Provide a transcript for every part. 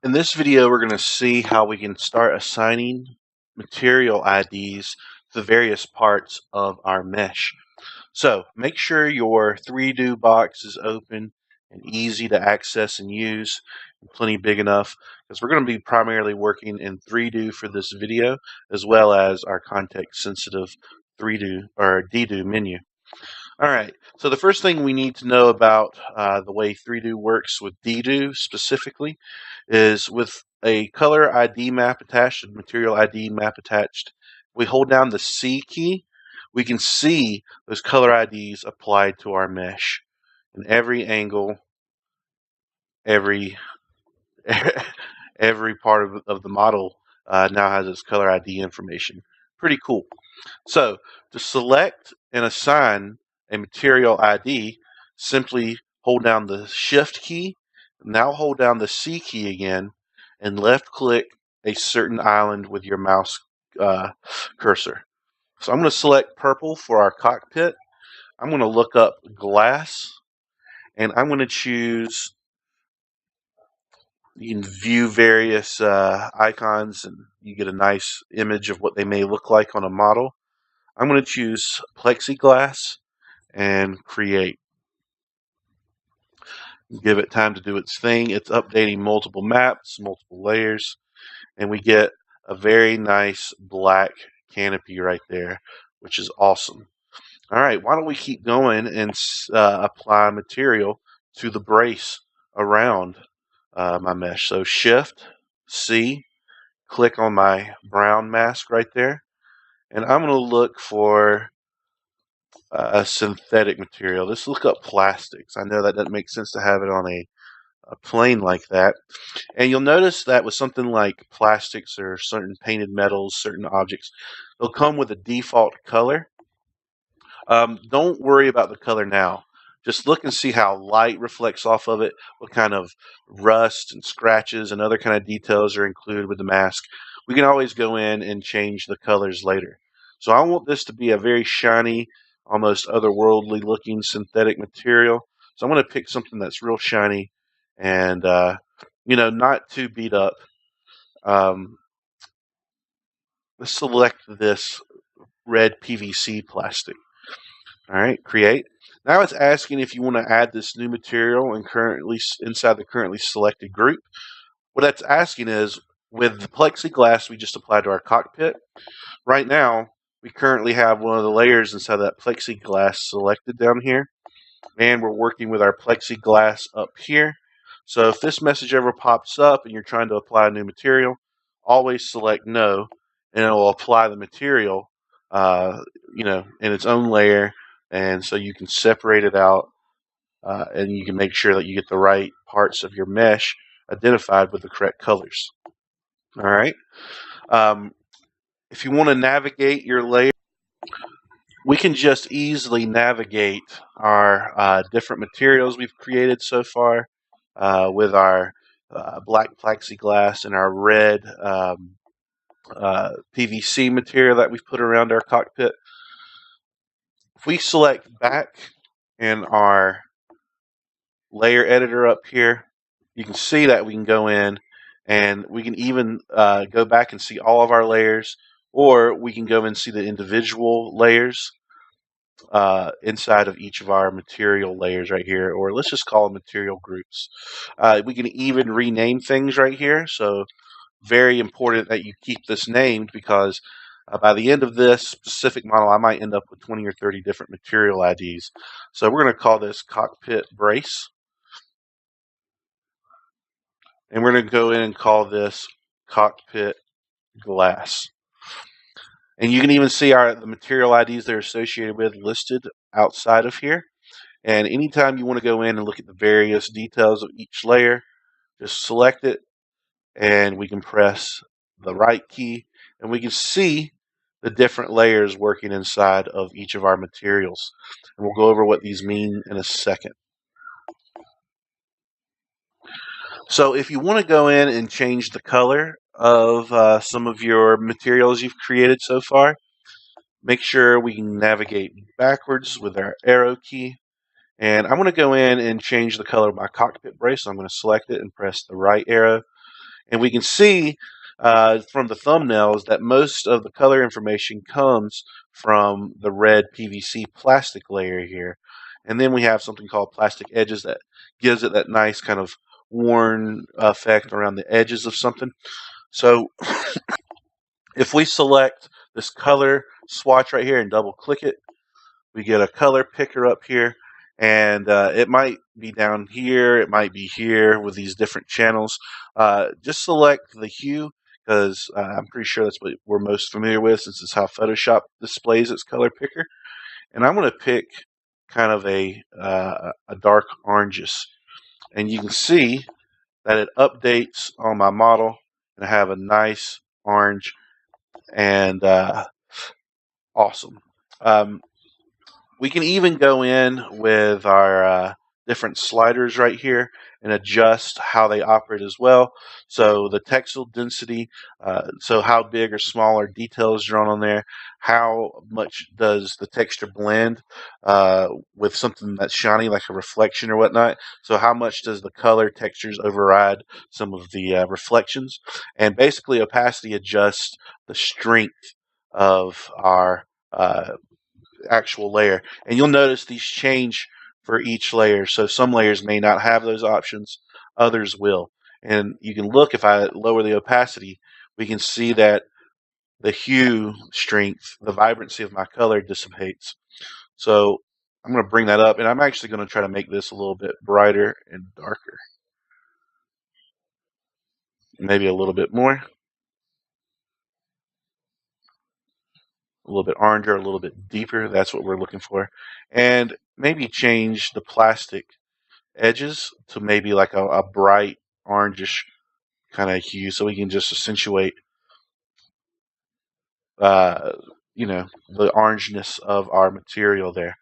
In this video, we're going to see how we can start assigning material IDs to the various parts of our mesh. So make sure your 3Do box is open and easy to access and use, and plenty big enough, because we're going to be primarily working in 3Do for this video, as well as our context-sensitive 3Do or dDo menu. All right, so the first thing we need to know about the way 3Do works with dDo specifically is with a color ID map attached, a material ID map attached. We hold down the C key, we can see those color IDs applied to our mesh. And every angle, every every part of the model now has its color ID information. Pretty cool. So to select and assign a material ID, simply hold down the Shift key, now hold down the C key again, and left click a certain island with your mouse cursor. So I'm going to select purple for our cockpit. I'm going to look up glass, and I'm going to choose, you can view various icons and you get a nice image of what they may look like on a model. I'm going to choose plexiglass and create. Give it time to do its thing. It's updating multiple maps, multiple layers, and we get a very nice black canopy right there, which is awesome. All right, why don't we keep going and apply material to the brace around my mesh. So Shift, C, click on my brown mask right there, and I'm going to look for a synthetic material. Let's look up plastics. I know that doesn't make sense to have it on a plane like that. And you'll notice that with something like plastics or certain painted metals, certain objects, they'll come with a default color. Don't worry about the color now. Just look and see how light reflects off of it, what kind of rust and scratches and other kind of details are included with the mask. We can always go in and change the colors later. So I want this to be a very shiny, almost otherworldly looking synthetic material. So I'm going to pick something that's real shiny and, not too beat up. Let's select this red PVC plastic. All right, create. Now it's asking if you want to add this new material and currently inside the currently selected group. What that's asking is, with the plexiglass we just applied to our cockpit, right now we currently have one of the layers inside that plexiglass selected down here, and we're working with our plexiglass up here. So if this message ever pops up and you're trying to apply a new material, always select no, and it will apply the material, in its own layer. And so you can separate it out, and you can make sure that you get the right parts of your mesh identified with the correct colors. All right. If you want to navigate your layer, we can just easily navigate our different materials we've created so far with our black plexiglass and our red PVC material that we've put around our cockpit. If we select back in our layer editor up here, you can see that we can go in and we can even go back and see all of our layers, or we can go and see the individual layers inside of each of our material layers right here, or let's just call them material groups. We can even rename things right here, so very important that you keep this named, because by the end of this specific model, I might end up with 20 or 30 different material IDs. So we're going to call this cockpit brace. And we're going to go in and call this cockpit glass. And you can even see the material IDs they're associated with listed outside of here. And anytime you want to go in and look at the various details of each layer, just select it, and we can press the right key, and we can see the different layers working inside of each of our materials. And we'll go over what these mean in a second. So if you want to go in and change the color of some of your materials you've created so far, make sure we can navigate backwards with our arrow key. And I'm going to go in and change the color of my cockpit brace. So I'm going to select it and press the right arrow. And we can see from the thumbnails that most of the color information comes from the red PVC plastic layer here. And then we have something called plastic edges that gives it that nice kind of worn effect around the edges of something. So if we select this color swatch right here and double click it, we get a color picker up here, and it might be down here, it might be here with these different channels. Just select the hue, because I'm pretty sure that's what we're most familiar with, since it's how Photoshop displays its color picker. And I'm going to pick kind of a dark oranges, and you can see that it updates on my model, and I have a nice orange, and awesome. We can even go in with our different sliders right here and adjust how they operate as well. So the textile density, so how big or small are details drawn on there, how much does the texture blend with something that's shiny like a reflection or whatnot. So how much does the color textures override some of the reflections. And basically opacity adjusts the strength of our actual layer. And you'll notice these change for each layer. So some layers may not have those options, others will. And you can look, if I lower the opacity, we can see that the hue strength, the vibrancy of my color dissipates. So I'm going to bring that up, and I'm actually going to try to make this a little bit brighter and darker. Maybe a little bit more. A little bit oranger, a little bit deeper. That's what we're looking for. And maybe change the plastic edges to maybe like a bright orangish kind of hue, so we can just accentuate, uh, the orangeness of our material there.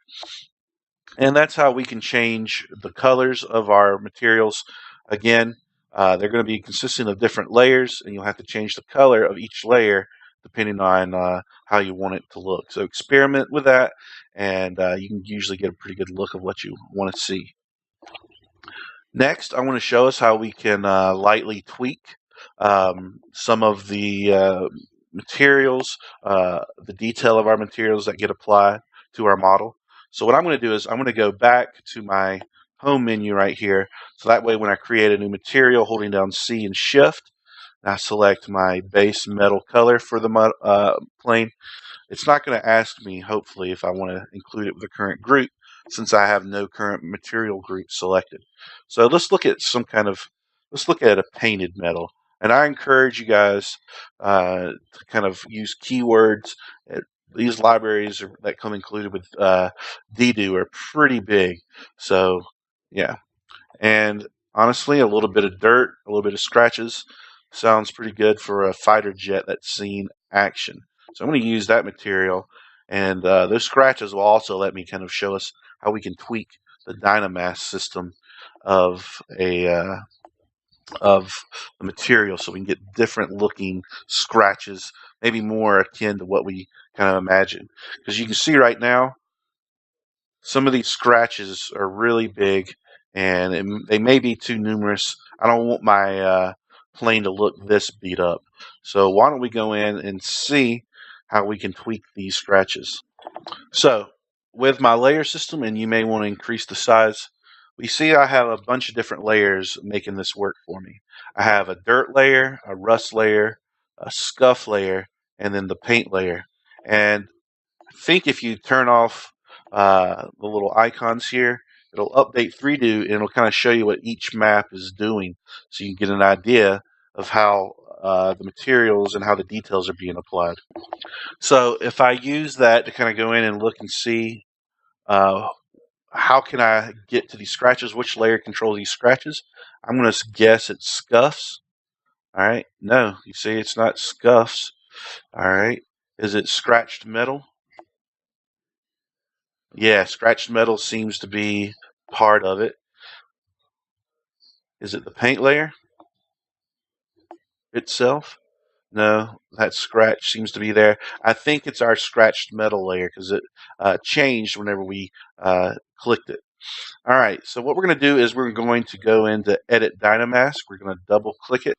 And that's how we can change the colors of our materials. Again, they're going to be consisting of different layers, and you'll have to change the color of each layer depending on how you want it to look. So experiment with that, and you can usually get a pretty good look of what you want to see. Next, I want to show us how we can lightly tweak some of the materials, the detail of our materials that get applied to our model. So what I'm going to do is I'm going to go back to my home menu right here. So that way when I create a new material, holding down C and Shift, I select my base metal color for the plane. It's not going to ask me, hopefully, if I want to include it with the current group, since I have no current material group selected. So let's look at let's look at a painted metal. And I encourage you guys to kind of use keywords. These libraries that come included with dDo are pretty big. So, yeah. And honestly, a little bit of dirt, a little bit of scratches sounds pretty good for a fighter jet that's seen action. So I'm going to use that material, and those scratches will also let me kind of show us how we can tweak the Dynamass system of of the material, so we can get different looking scratches, maybe more akin to what we kind of imagine. Because you can see right now, some of these scratches are really big, and they may be too numerous. I don't want my plane to look this beat up. So why don't we go in and see how we can tweak these scratches. So with my layer system, and you may want to increase the size, we see I have a bunch of different layers making this work for me. I have a dirt layer, a rust layer, a scuff layer, and then the paint layer. And I think if you turn off the little icons here, it'll update 3Do, and it'll kind of show you what each map is doing, so you can get an idea of how the materials and how the details are being applied. So if I use that to kind of go in and look and see how can I get to these scratches, which layer controls these scratches, I'm going to guess it's scuffs. All right, no, you see it's not scuffs. All right, is it scratched metal? Yeah, scratched metal seems to be part of it. Is it the paint layer itself? No, that scratch seems to be there. I think it's our scratched metal layer because it changed whenever we clicked it. All right, so what we're going to do is we're going to go into Edit Dynamask. We're going to double click it.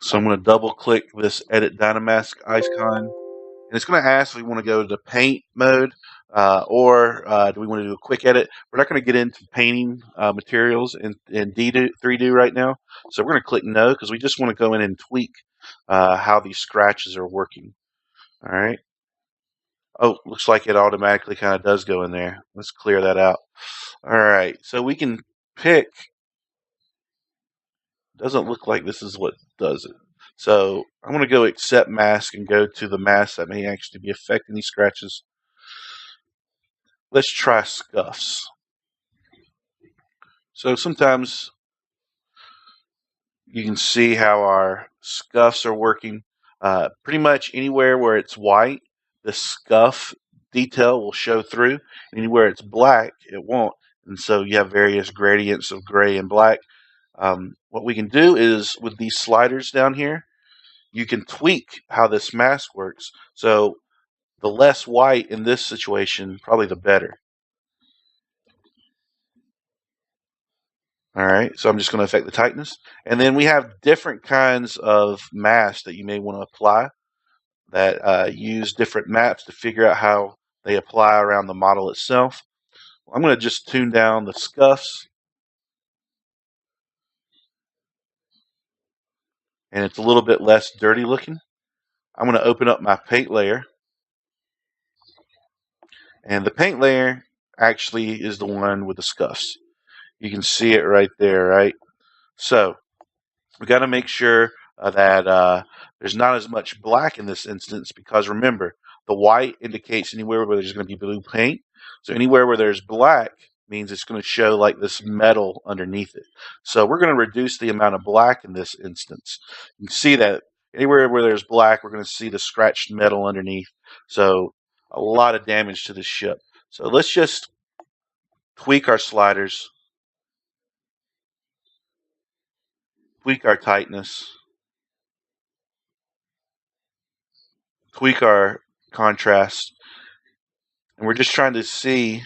So I'm going to double click this Edit Dynamask icon. And it's going to ask if we want to go to paint mode or do we want to do a quick edit. We're not going to get into painting materials in dDo, 3Do right now. So we're going to click no because we just want to go in and tweak how these scratches are working. All right. Oh, looks like it automatically kind of does go in there. Let's clear that out. All right. So we can pick. Doesn't look like this is what does it. So I'm going to go accept mask and go to the mask that may actually be affecting these scratches. Let's try scuffs. So sometimes you can see how our scuffs are working. Pretty much anywhere where it's white, the scuff detail will show through. Anywhere it's black, it won't. And so you have various gradients of gray and black. What we can do is with these sliders down here, you can tweak how this mask works. So the less white in this situation, probably the better. All right, so I'm just going to affect the tightness. And then we have different kinds of masks that you may want to apply that use different maps to figure out how they apply around the model itself. I'm going to just tune down the scuffs. And it's a little bit less dirty looking. I'm going to open up my paint layer. And the paint layer actually is the one with the scuffs. You can see it right there, right? So we got to make sure that there's not as much black in this instance because remember, the white indicates anywhere where there's going to be blue paint. So anywhere where there's black means it's going to show like this metal underneath it. So we're going to reduce the amount of black in this instance. You can see that anywhere where there's black, we're going to see the scratched metal underneath. So a lot of damage to the ship. So let's just tweak our sliders, tweak our tightness, tweak our contrast, and we're just trying to see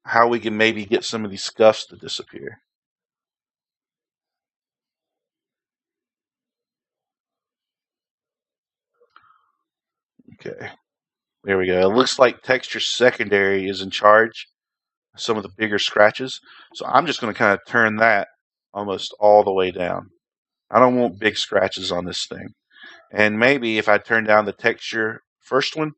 how we can maybe get some of these scuffs to disappear. Okay, there we go. It looks like texture secondary is in charge of some of the bigger scratches. So I'm just going to kind of turn that almost all the way down. I don't want big scratches on this thing. And maybe if I turn down the texture first one,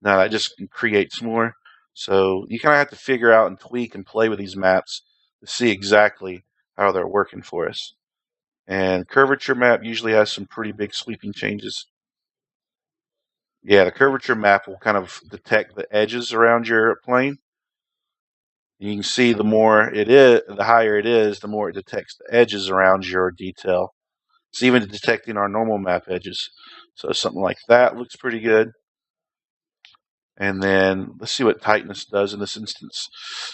now that just creates more. So you kind of have to figure out and tweak and play with these maps to see exactly how they're working for us. And Curvature Map usually has some pretty big sweeping changes. Yeah, the Curvature Map will kind of detect the edges around your plane. And you can see the more it is, the higher it is, the more it detects the edges around your detail. It's even detecting our normal map edges. So something like that looks pretty good. And then let's see what tightness does in this instance.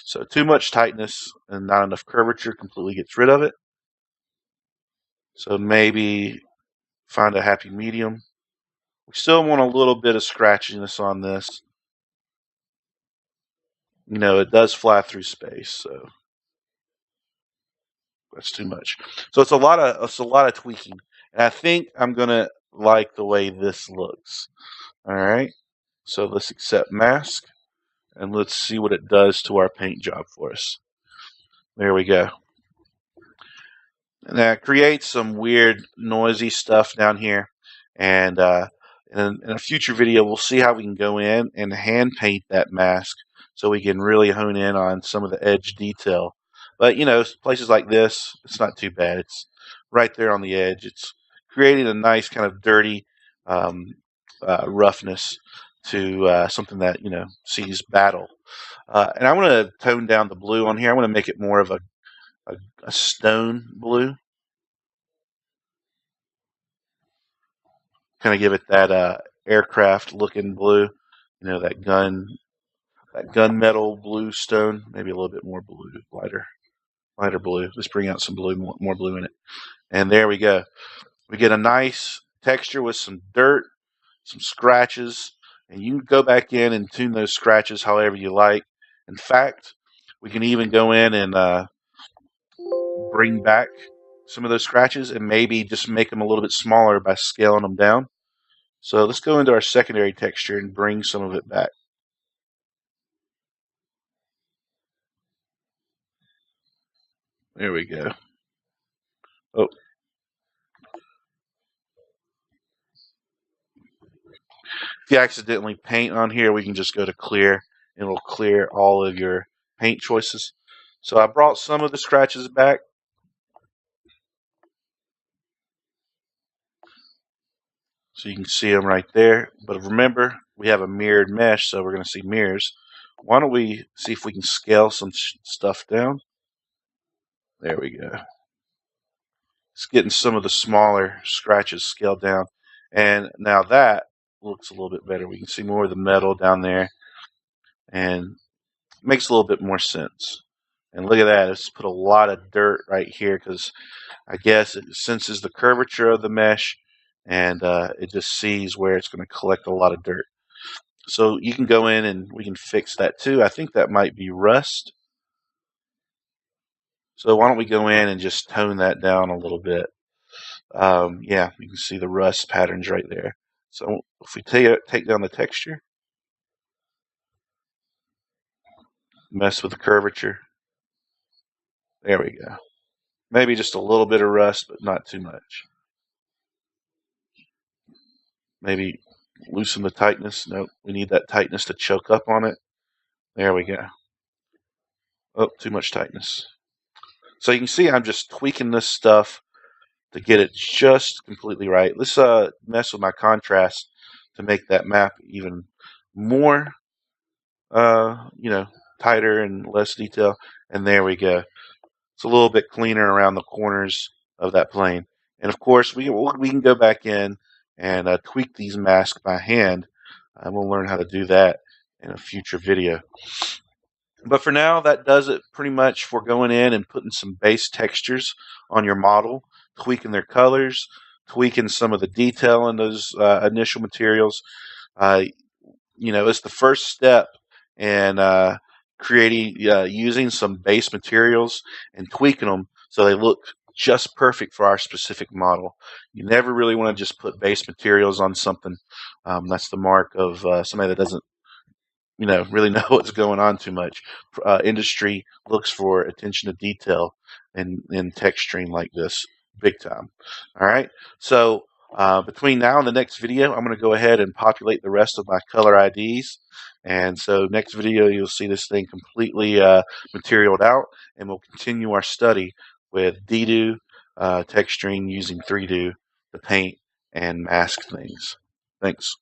So too much tightness and not enough curvature completely gets rid of it. So maybe find a happy medium. We still want a little bit of scratchiness on this. You know, it does fly through space, so that's too much. So it's a lot of tweaking. And I think I'm gonna like the way this looks. All right. So let's accept mask and let's see what it does to our paint job for us. There we go. And that creates some weird noisy stuff down here. And in a future video, we'll see how we can go in and hand paint that mask so we can really hone in on some of the edge detail. But, you know, places like this, it's not too bad. It's right there on the edge. It's creating a nice kind of dirty roughness to something that, you know, sees battle. And I want to tone down the blue on here. I want to make it more of a stone blue. Kind of give it that aircraft looking blue, you know, that gunmetal blue stone, maybe a little bit more blue, lighter blue. Let's bring out some blue, more blue in it. And there we go. We get a nice texture with some dirt, some scratches, and you can go back in and tune those scratches however you like. In fact, we can even go in and bring back some of those scratches and maybe just make them a little bit smaller by scaling them down. So let's go into our secondary texture and bring some of it back. There we go. Oh, if you accidentally paint on here, we can just go to clear and it'll clear all of your paint choices. So I brought some of the scratches back. So you can see them right there. But remember, we have a mirrored mesh, so we're going to see mirrors. Why don't we see if we can scale some stuff down? There we go. It's getting some of the smaller scratches scaled down. And now that looks a little bit better. We can see more of the metal down there. And it makes a little bit more sense. And look at that. It's put a lot of dirt right here because I guess it senses the curvature of the mesh. And it just sees where it's going to collect a lot of dirt. So you can go in and we can fix that too. I think that might be rust. So why don't we go in and just tone that down a little bit. Yeah, you can see the rust patterns right there. So if we take down the texture, mess with the curvature, there we go. Maybe just a little bit of rust, but not too much. Maybe loosen the tightness. Nope, we need that tightness to choke up on it. There we go. Oh, too much tightness. So you can see I'm just tweaking this stuff to get it just completely right. Let's mess with my contrast to make that map even more, tighter and less detail. And there we go. It's a little bit cleaner around the corners of that plane. And of course, we can go back in and tweak these masks by hand. We'll learn how to do that in a future video. But for now, that does it pretty much for going in and putting some base textures on your model, tweaking their colors, tweaking some of the detail in those initial materials. It's the first step in creating, using some base materials and tweaking them so they look just perfect for our specific model. You never really want to just put base materials on something. That's the mark of somebody that doesn't really know what's going on too much. Industry looks for attention to detail in texturing like this, big time. All right. So between now and the next video, I'm going to go ahead and populate the rest of my color IDs. And so next video, you'll see this thing completely materialed out, and we'll continue our study with dDo texturing using 3Do to paint and mask things. Thanks.